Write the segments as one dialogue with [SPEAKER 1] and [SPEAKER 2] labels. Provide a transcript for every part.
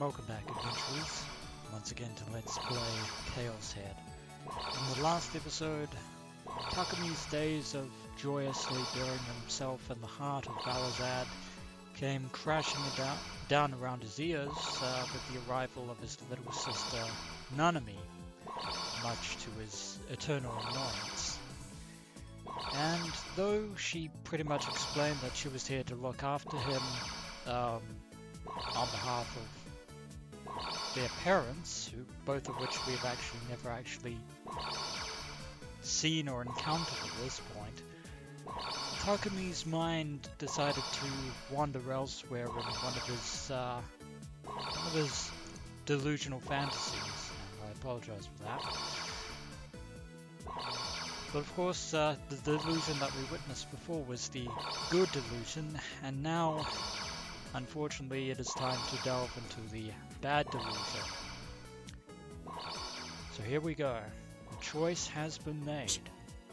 [SPEAKER 1] Welcome back, adventurers, once again to Let's Play ChäoS Head. In the last episode, Takumi's days of joyously burying himself in the heart of Valazad came crashing down around his ears with the arrival of his little sister Nanami, much to his eternal annoyance. And though she pretty much explained that she was here to look after him on behalf of their parents, both of which we've never actually seen or encountered at this point, Takumi's mind decided to wander elsewhere in one of his delusional fantasies. I apologize for that. But of course, the delusion that we witnessed before was the good delusion, and now, unfortunately, it is time to delve into the bad delusion. So here we go. The choice has been made.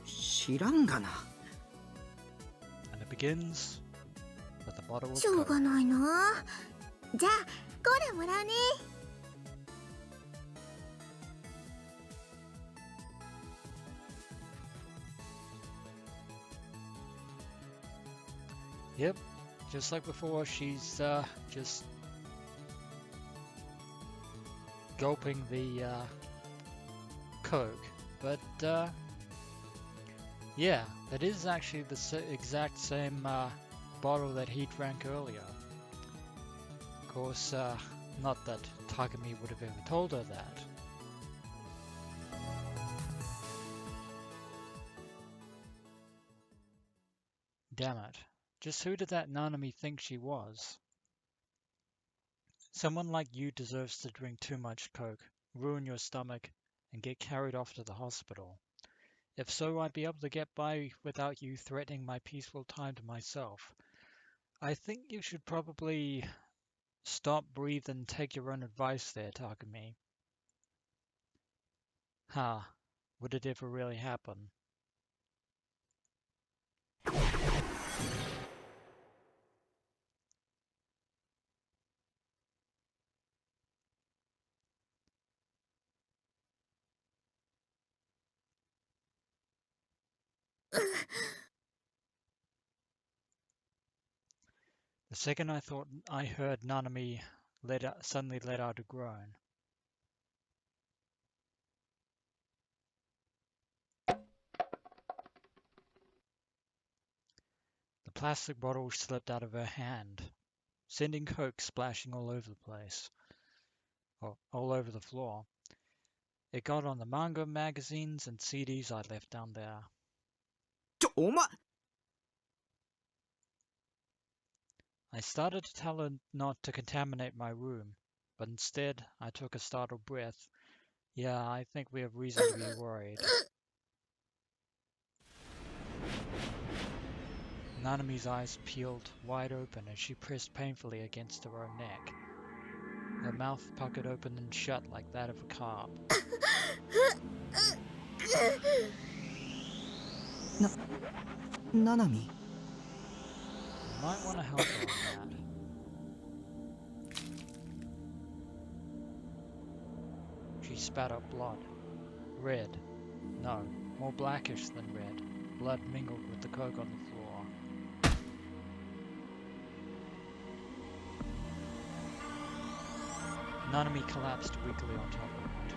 [SPEAKER 2] 知らんがな。
[SPEAKER 1] And it begins with a bottle of
[SPEAKER 3] しょう
[SPEAKER 1] Coke.
[SPEAKER 3] がないな。じゃあこれもらうね。
[SPEAKER 1] Yep, just like before, she's just gulping the Coke. But yeah, that is actually the exact same bottle that he drank earlier. Of course, not that Takumi would have ever told her that. Damn it. Just who did that Nanami think she was? Someone like you deserves to drink too much Coke, ruin your stomach, and get carried off to the hospital. If so, I'd be able to get by without you threatening my peaceful time to myself. I think you should probably stop, breathe, and take your own advice there, Takumi. Huh. Would it ever really happen? The second I thought I heard Nanami suddenly let out a groan. The plastic bottle slipped out of her hand, sending Coke splashing all over the place, or all over the floor. It got on the manga magazines and CDs I left down there.
[SPEAKER 2] お前
[SPEAKER 1] I started to tell her not to contaminate my room, but instead I took a startled breath. Yeah, I think we have reason to be worried. Nanami's eyes peeled wide open as she pressed painfully against her own neck. Her mouth puckered open and shut like that of a carp.
[SPEAKER 2] Nanami.
[SPEAKER 1] You might want to help her on that. She spat up blood. Red. No, more blackish than red. Blood mingled with the Coke on the floor. Nanami collapsed weakly on top of it.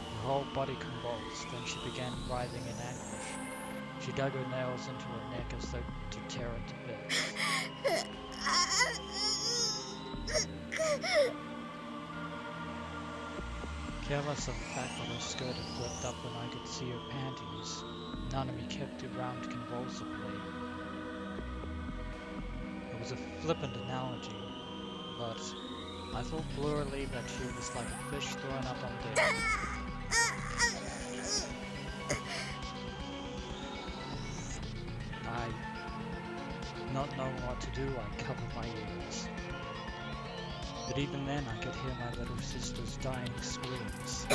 [SPEAKER 1] Her whole body convulsed, then she began writhing in anguish. She dug her nails into her neck as though to tear it to bits. Careless of the fact that her skirt had flipped up when I could see her panties, Nanami kept around convulsively. It was a flippant analogy, but I thought blurrily that she was like a fish thrown up on deck. Not knowing what to do, I covered my ears. But even then, I could hear my little sister's dying screams.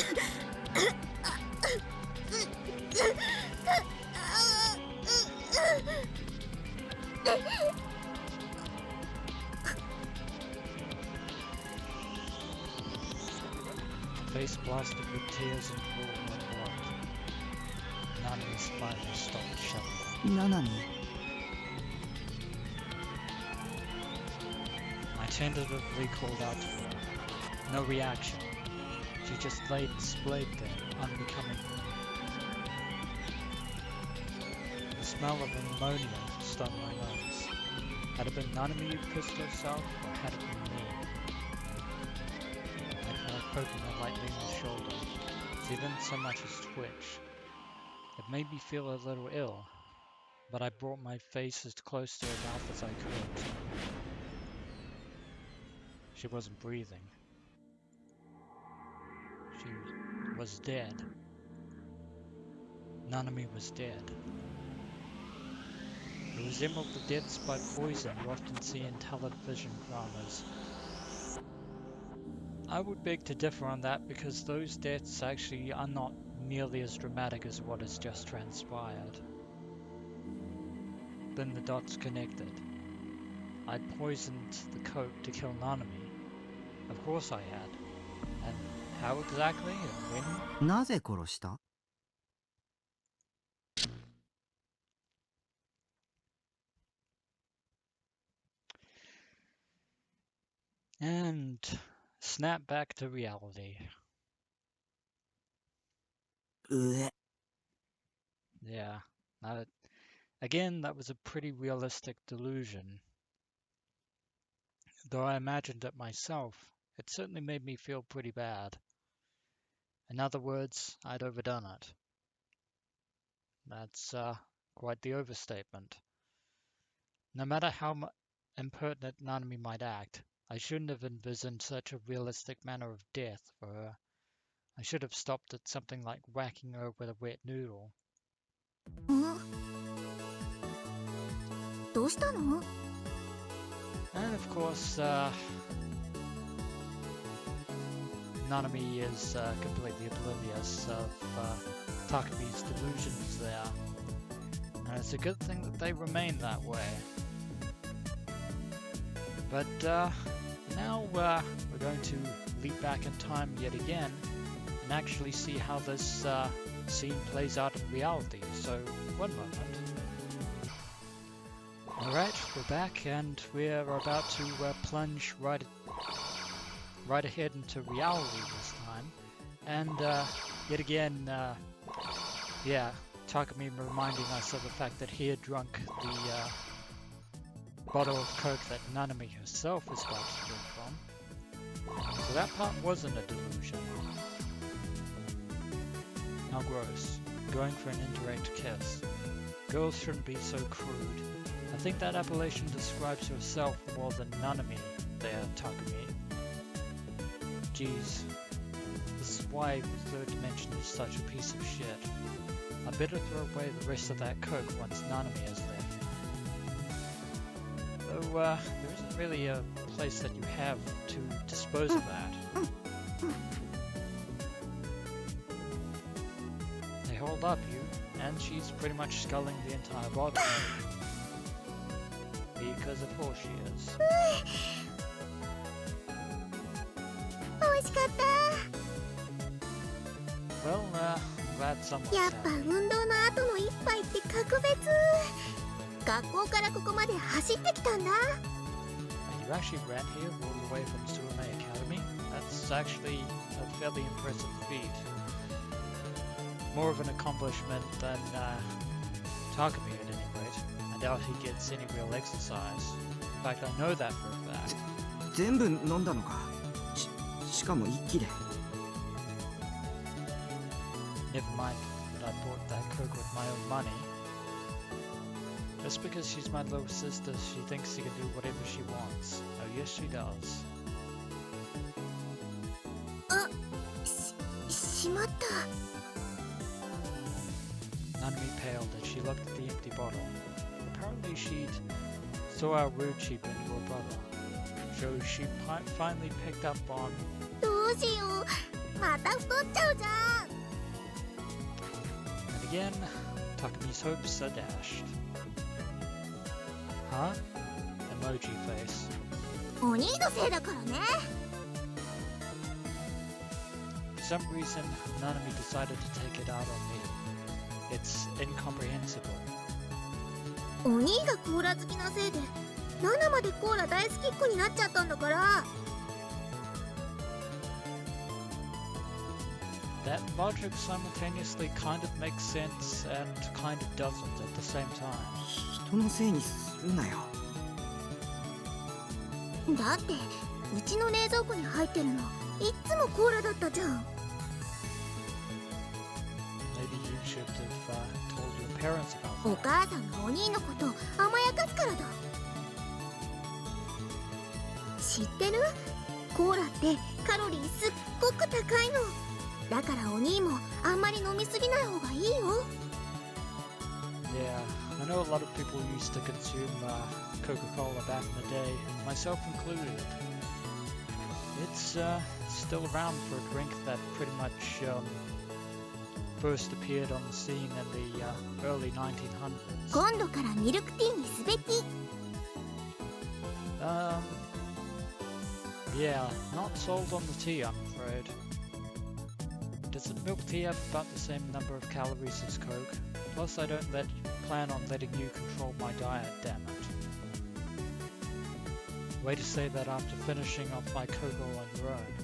[SPEAKER 1] face blasted with tears and drool and blood. Nanami's finally stopped shuddering.
[SPEAKER 2] Nanami.
[SPEAKER 1] I tentatively called out to her. No reaction. She just lay displayed there, unbecoming. The smell of ammonia stung my nose. Had it been Nanami who pissed herself, or had it been me? I tried poking her lightly in the shoulder. She didn't so much as twitch. It made me feel a little ill, but I brought my face as close to her mouth as I could. She wasn't breathing. She was dead. Nanami was dead. It resembled the deaths by poison you often see in television dramas. I would beg to differ on that because those deaths actually are not nearly as dramatic as what has just transpired. Then the dots connected. I poisoned the coke to kill Nanami. Of course I had. And how exactly and when?
[SPEAKER 2] なぜ殺した？
[SPEAKER 1] And snap back to reality.
[SPEAKER 2] うえ。
[SPEAKER 1] Yeah. Again, that was a pretty realistic delusion. Though I imagined it myself, it certainly made me feel pretty bad. In other words, I'd overdone it. That's quite the overstatement. No matter how impertinent Nanami might act, I shouldn't have envisioned such a realistic manner of death for her. I should have stopped at something like whacking her with a wet noodle.
[SPEAKER 3] どうしたの？
[SPEAKER 1] And of course, Nanami is completely oblivious of Takumi's delusions there. And it's a good thing that they remain that way. But now we're going to leap back in time yet again and actually see how this scene plays out in reality. So, one moment. Alright, we're back and we're about to plunge right ahead into reality this time. And yet again, yeah, Takumi reminding us of the fact that he had drunk the bottle of coke that Nanami herself is about to drink from. So that part wasn't a delusion. How gross. Going for an indirect kiss. Girls shouldn't be so crude. I think that appellation describes herself more than Nanami there, Takumi. Geez. This is why Third Dimension is such a piece of shit. I better throw away the rest of that coke once Nanami is left. Though, there isn't really a place that you have to dispose of that. They hold up you, and she's pretty much sculling the entire bottle. Because of course she is.
[SPEAKER 3] 美味しかった。
[SPEAKER 1] Well, glad someone's
[SPEAKER 3] やっぱ
[SPEAKER 1] happy.
[SPEAKER 3] 運動の後の一杯って格別。学校からここまで走ってきたんだ。
[SPEAKER 1] You actually ran here all the way from Ensue Academy? That's actually a fairly impressive feat. More of an accomplishment than Takumi at any rate. I doubt he gets any real exercise. In fact, I know that for a fact.
[SPEAKER 2] 全部飲んだのか。しかも一気で。
[SPEAKER 1] Never mind that I bought that coke with my own money. Just because she's my little sister, she thinks she can do whatever she wants. Oh yes, she does.
[SPEAKER 3] しまった。
[SPEAKER 1] Nanami paled as she looked at the empty bottle. Apparently she'd saw how rude she'd been to her brother. So she finally picked up on...
[SPEAKER 3] どうしよう。また太っちゃうじゃん。
[SPEAKER 1] And again, Takumi's hopes are dashed. Huh? Emoji face.
[SPEAKER 3] お兄のせいだからね。
[SPEAKER 1] some reason, Nanami decided to take it out on me. It's incomprehensible.
[SPEAKER 3] お兄がコーラ好きなせいでナナまでコーラ大好きっ子になっちゃったんだから。
[SPEAKER 1] That logic simultaneously kind of makes sense and kind of doesn't at the same time.
[SPEAKER 2] 人のせいにするなよ。
[SPEAKER 3] だってうちの冷蔵庫に入ってるのいっつもコーラだったじゃん。
[SPEAKER 1] Maybe you should have told your parents about
[SPEAKER 3] お
[SPEAKER 1] that.
[SPEAKER 3] 母さんがお兄のことを甘やかすからだ。知ってる？コーラってカロリーすっごく高いの。だからお兄もあんまり飲みすぎない方がいいよ。
[SPEAKER 1] Yeah, I know a lot of people used to consume Coca-Cola back in the day, myself included. It's still around for a drink that pretty much first appeared on the scene in the early 1900s.
[SPEAKER 3] 今度からミルクティーにすべき。
[SPEAKER 1] Yeah, not sold on the tea, I'm afraid. Doesn't milk tea have about the same number of calories as Coke? Plus, I don't plan on letting you control my diet, damn it. Way to say that after finishing off my Coke all on your own.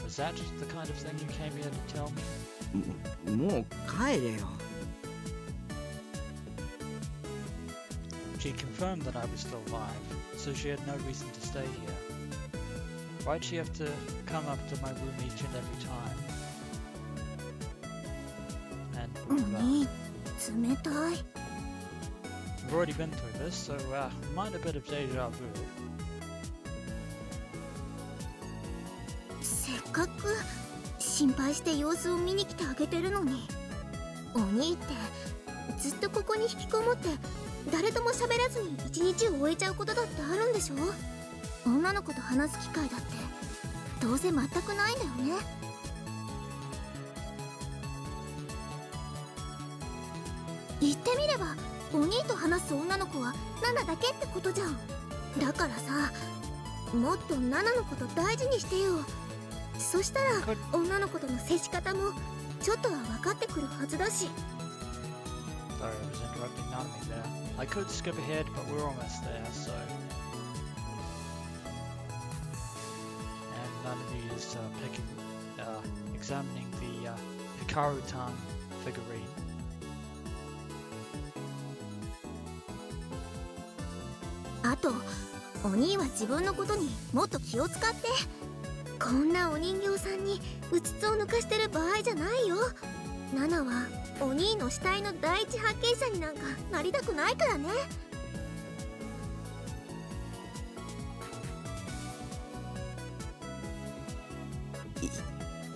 [SPEAKER 1] Was that the kind of thing you came here to tell me?
[SPEAKER 2] もう帰れよ。
[SPEAKER 1] She confirmed that I was still alive, so she had no reason to stay here. Why'd she have to come up to my room each and every time? And
[SPEAKER 3] お兄、冷たい。
[SPEAKER 1] we've already been through this, so mind a bit of deja vu.
[SPEAKER 3] せっかく心配して様子を見に来てあげてるのに。お兄ってずっとここに引きこもって誰とも喋らずに一日を終えちゃうことだってあるんでしょ。女の子と話す機会だってどうせ全くないんだよね。言ってみればお兄と話す女の子はナナだけってことじゃん。だからさ、もっとナナのこと大事にしてよ。そしたら女の子との接し方もちょっとは分かってくるはずだし。
[SPEAKER 1] Sorry, I was interrupting Nanami there. I could skip ahead, but we're almost there, so... And Nanami is examining the Hikaru-tan figurine.
[SPEAKER 3] あと、お兄は自分のことにもっと気を使って。こんなお人形さんにうつつを抜かしてる場合じゃないよ。ナナはお兄の死体の第一発見者になんかなりたくないからね。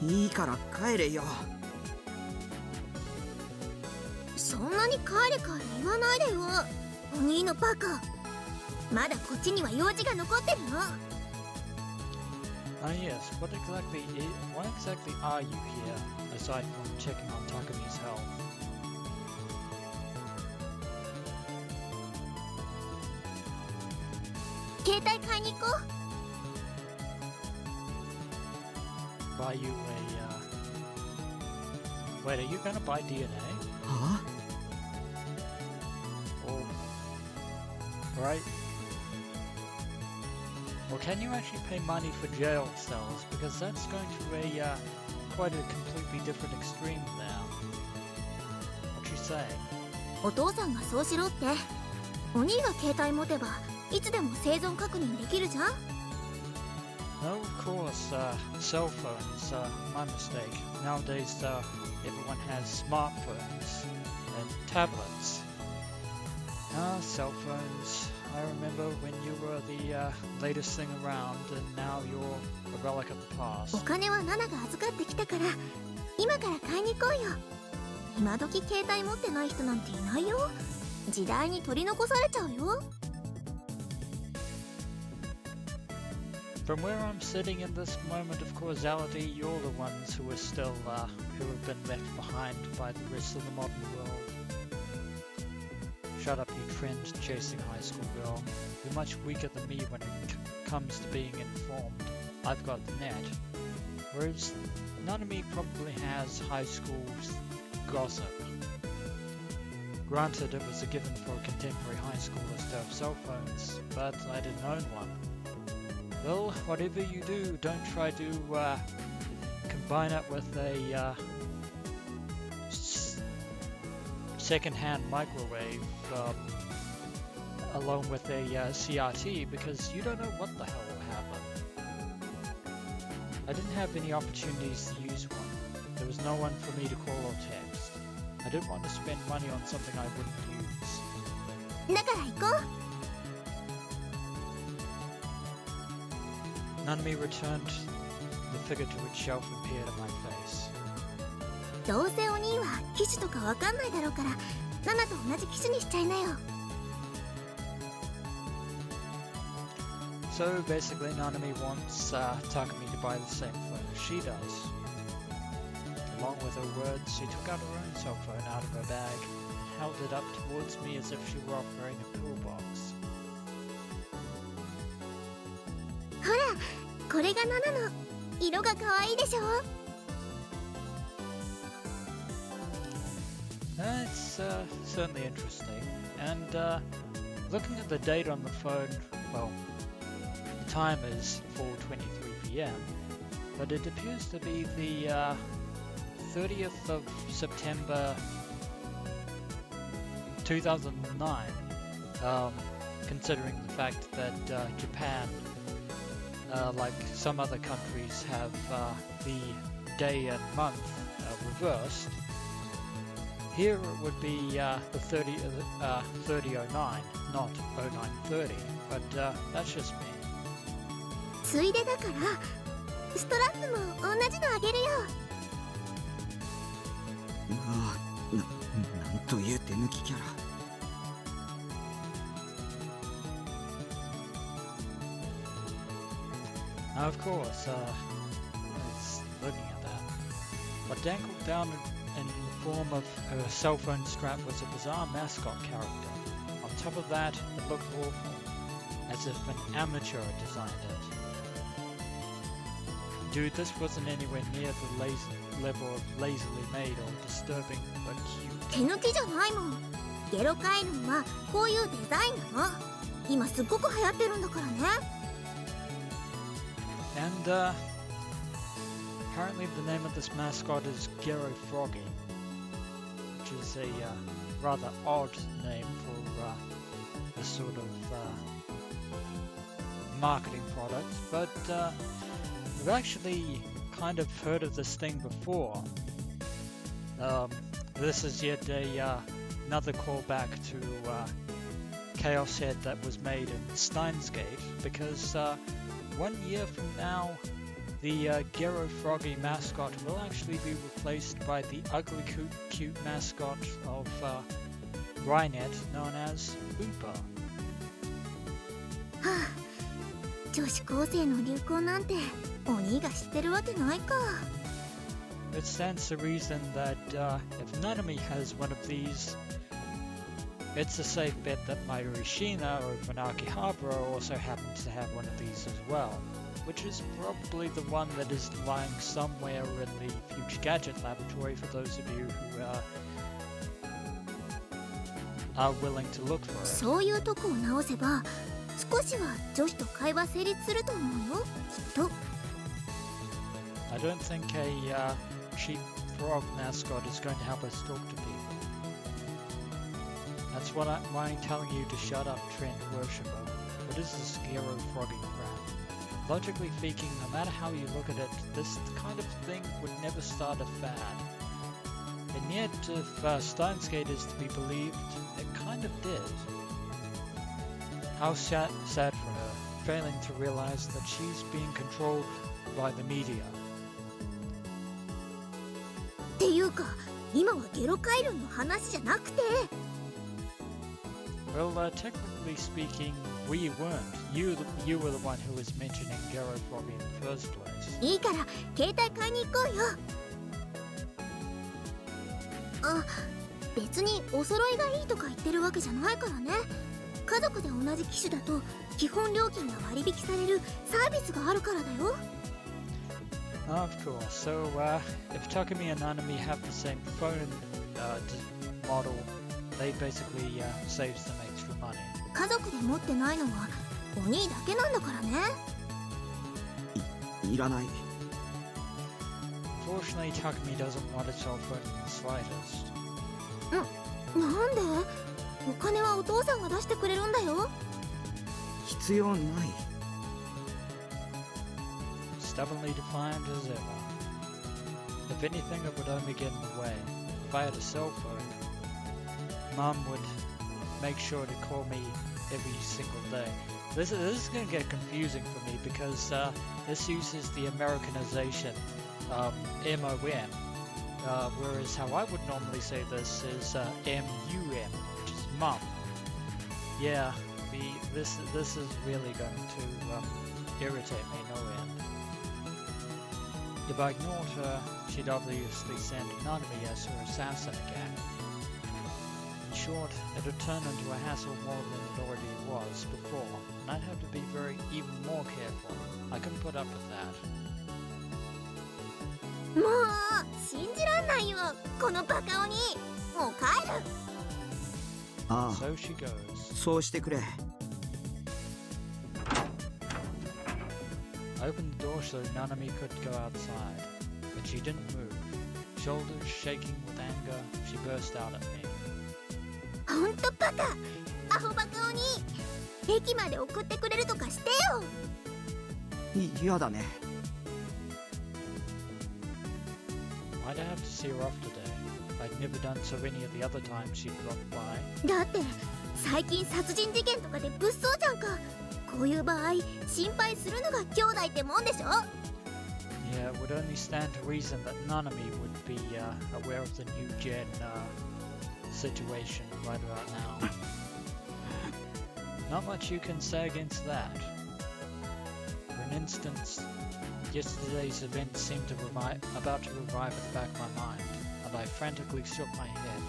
[SPEAKER 2] いいから帰れよ。
[SPEAKER 3] そんなに帰れ帰れ言わないでよ。お兄のバカ。まだこっちには用事が残ってるの。
[SPEAKER 1] Yes, why exactly are you here, aside from checking on Takumi's health?
[SPEAKER 3] 携帯買いに行こう。
[SPEAKER 1] Buy you Wait, are you gonna buy DNA?
[SPEAKER 2] は
[SPEAKER 1] Right? Or can you actually pay money for jail cells? Because that's going to quite a completely different extreme now. What you say?
[SPEAKER 3] お父さんがそうしろって。お兄が携帯持てばいつでも生存確認できるじゃん。
[SPEAKER 1] No, of course, cell phones, my mistake. Nowadays, everyone has smartphones and tablets. Cell phones. I remember when you were the latest thing around, and now you're a relic of the
[SPEAKER 3] お
[SPEAKER 1] past.
[SPEAKER 3] 金はナナが預かってきたから今から買いに行こうよ。今時携帯持ってない人なんていないよ。時代に取り残されちゃうよ。
[SPEAKER 1] From where I'm sitting in this moment of causality, you're the ones who are still, who have been left behind by the rest of the modern world. Shut up, you trend-chasing high school girl. You're much weaker than me when it comes to being informed. I've got the net. Whereas Nanami probably has high school gossip. Granted, it was a given for contemporary high schoolers to have cell phones, but I didn't own one. Well, whatever you do, don't try to combine it with a second-hand microwave along with a CRT, because you don't know what the hell will happen. I didn't have any opportunities to use one. There was no one for me to call or text. I didn't want to spend money on something I wouldn't use.
[SPEAKER 3] だから行こ
[SPEAKER 1] Nanami returned the figure to its shelf and peered at my face.
[SPEAKER 3] う。どうせお兄は機種とかわかんないだろうから、ナナと同じ機種にしちゃいなよ。
[SPEAKER 1] So basically, Nanami wants Takumi to buy the same phone as she does. Along with her words, she took out her own cell phone out of her bag and held it up towards me as if she were offering a toolbox.
[SPEAKER 3] ほら、これがナナの。色が可愛いでしょ。
[SPEAKER 1] It's certainly interesting. And looking at the date on the phone, well, the time is 4:23 p.m. But it appears to be the 30th of September 2009, considering the fact that Japan, like some other countries, have the day and month reversed. Here it would be the 3009, not 0930, but that's just me.
[SPEAKER 3] ついでだから、ストラップも同じのあげるよ。
[SPEAKER 2] なんという手抜きキャラ。
[SPEAKER 1] Now, of course, it's looking at that. What dangled down in the form of her cell phone strap was a bizarre mascot character. On top of that, it looked awful, as if an amateur had designed it. Dude, this wasn't anywhere near the level of lazily made or disturbing, but cute.
[SPEAKER 3] 手抜きじゃないもん。ゲロカエルンはこういうデザインなの。今すっごく流行ってるんだからね。
[SPEAKER 1] And apparently the name of this mascot is Gero Froggy, which is a rather odd name for this sort of marketing product, but I've actually kind of heard of this thing before. This is yet another callback to ChäoS head that was made in Steins Gate, because 1 year from now, the Gero Froggy mascot will actually be replaced by the ugly cute mascot of Rynet known as Ooper.
[SPEAKER 3] はあ、女子高生の流行なんてお兄が知ってるわけないか。
[SPEAKER 1] It stands to reason that if Nanami has one of these, it's a safe bet that my Rishina over in Akihabara also happens to have one of these as well, which is probably the one that is lying somewhere in the Future Gadget Laboratory for those of you who are willing to look for it.
[SPEAKER 3] そういうとこを直せば、少しは女子と会話成立すると思うよ、きっと。
[SPEAKER 1] I don't think a cheap frog mascot is going to help us talk to people. That's why I'm telling you to shut up, trend worshipper. What is this Gero Froggy crap? Logically speaking, no matter how you look at it, this kind of thing would never start a fad. And yet, if Steins Gate is to be believed, it kind of did. How sad for her, failing to realize that she's being controlled by the media.
[SPEAKER 3] っていうか、今はゲロカエルンの話じゃなくて。
[SPEAKER 1] Well, technically speaking, we weren't. You were the one who was mentioning Gero Froggy in the first place.
[SPEAKER 3] いいから、携帯買いに行こうよ。あ、別にお揃いがいいとか言ってるわけじゃないからね。家族で同じ機種だと基本料金が割引されるサービスがあるからだよ。
[SPEAKER 1] Of course. So, if Takumi and Nanami have the same phone model, they basically saves them extra money.
[SPEAKER 3] 家族で持ってないのはお兄だけなんだからね。
[SPEAKER 2] いらない。
[SPEAKER 1] Unfortunately, Takumi doesn't want a cell phone in the slightest.
[SPEAKER 3] なんで？お金はお父さんが出してくれるんだよ。
[SPEAKER 2] 必要ない。
[SPEAKER 1] Stubbornly defiant as ever. If anything, it would only get in the way. If I had a cell phone, Mum would make sure to call me every single day. This is going to get confusing for me because this uses the Americanization MOM, whereas how I would normally say this is MUM, which is Mum. Yeah, this is really going to irritate me no end. If I ignored her, she'd obviously send Nanami as her assassin again. In short, it'd turn into a hassle more than it already was before, and I'd have to be even more careful. I couldn't put up with that.
[SPEAKER 3] もう信じらんないよ、このバカ鬼。もう帰る。
[SPEAKER 2] ああ、
[SPEAKER 1] So she goes.
[SPEAKER 2] そうしてくれ。
[SPEAKER 1] I opened the door so Nanami could go outside, but she didn't move. Shoulders shaking with anger, she burst out at me.
[SPEAKER 3] ほんとバカ、アホバカ鬼。駅まで送ってくれるとかしてよ。
[SPEAKER 2] 嫌だね。
[SPEAKER 1] Why'd I have to see her off today? I'd never done so any of the other times she'd dropped by.
[SPEAKER 3] だって最近殺人事件とかで物騒じゃんか。こういう場合心配するのが兄弟ってもんでしょ。
[SPEAKER 1] Yeah, it would only stand to reason that Nanami would be aware of the new gen situation right about now. Not much you can say against that. For an instance, yesterday's event seemed about to revive at the back of my mind, and I frantically shook my head,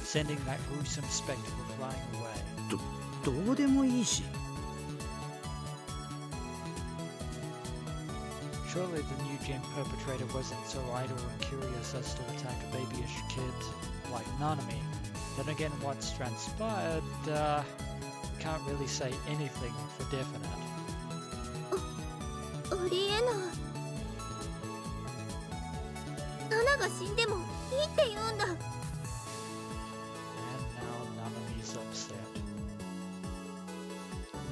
[SPEAKER 1] sending that gruesome spectacle flying away.
[SPEAKER 2] どうでもいいし。
[SPEAKER 1] Surely the new gen perpetrator wasn't so idle and curious as to attack a babyish kid like Nanami. Then again, what's transpired, can't really say anything for definite.
[SPEAKER 3] ありえない。ナナが死んでもいいって言うんだ。
[SPEAKER 1] And now Nanami's upset.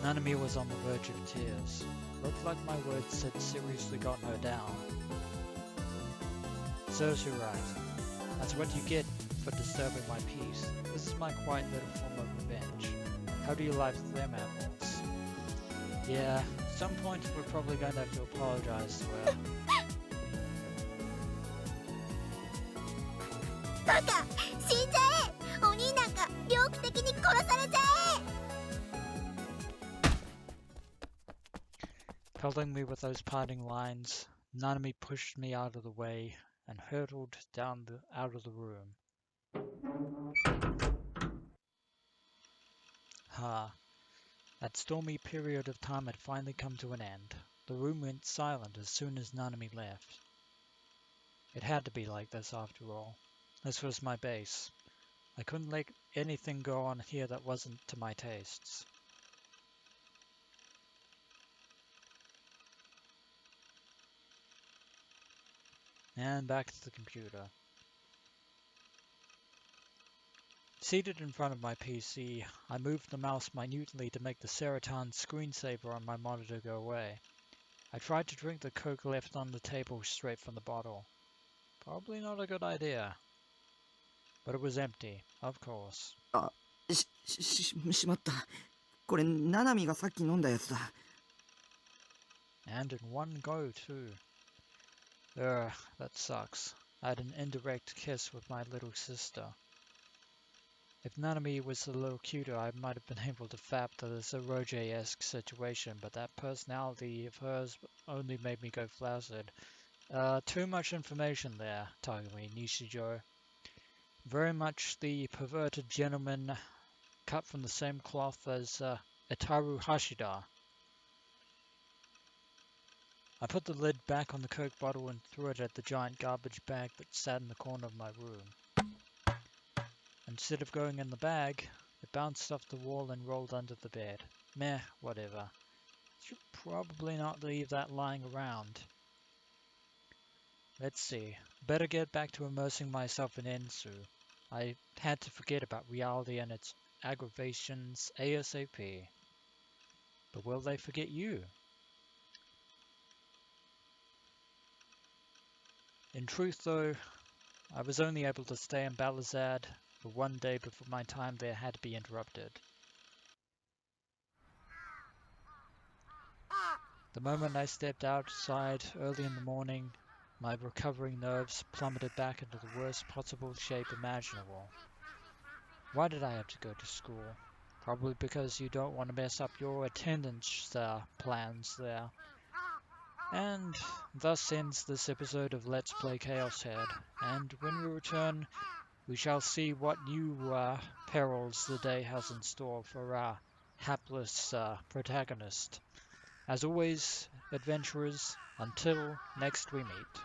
[SPEAKER 1] Nanami was on the verge of tears. Looked like my words had seriously gotten her down. Serves you right. That's what you get for disturbing my peace. This is my quiet little form of revenge. How do you like them apples? Yeah, at some point we're probably going to have to apologize to her.
[SPEAKER 3] バカ、死んじゃえ。お兄なんか猟奇的に殺されちゃえ。
[SPEAKER 1] Pelting me with those parting lines, Nanami pushed me out of the way and hurtled out of the room. That stormy period of time had finally come to an end. The room went silent as soon as Nanami left. It had to be like this after all. This was my base. I couldn't let anything go on here that wasn't to my tastes. And back to the computer. Seated in front of my PC, I moved the mouse minutely to make the Serotan screensaver on my monitor go away. I tried to drink the Coke left on the table straight from the bottle. Probably not a good idea. But it was empty, of course.
[SPEAKER 2] しまった。これ、ナナミがさっき飲んだやつだ。
[SPEAKER 1] And in one go, too. Ugh, that sucks. I had an indirect kiss with my little sister. If Nanami was a little cuter, I might have been able to fap to this Roger-esque situation, but that personality of hers only made me go flaccid. Too much information there, Takumi Nishijo. Very much the perverted gentleman cut from the same cloth as Itaru Hashida. I put the lid back on the Coke bottle and threw it at the giant garbage bag that sat in the corner of my room. Instead of going in the bag, it bounced off the wall and rolled under the bed. Meh, whatever. Should probably not leave that lying around. Let's see. Better get back to immersing myself in Ensue. I had to forget about reality and its aggravations ASAP. But will they forget you? In truth, though, I was only able to stay in Balazad for one day before my time there had to be interrupted. The moment I stepped outside early in the morning, my recovering nerves plummeted back into the worst possible shape imaginable. Why did I have to go to school? Probably because you don't want to mess up your attendance plans there. And thus ends this episode of Let's Play ChäoS Head, and when we return, we shall see what new perils the day has in store for our hapless protagonist. As always, adventurers, until next we meet.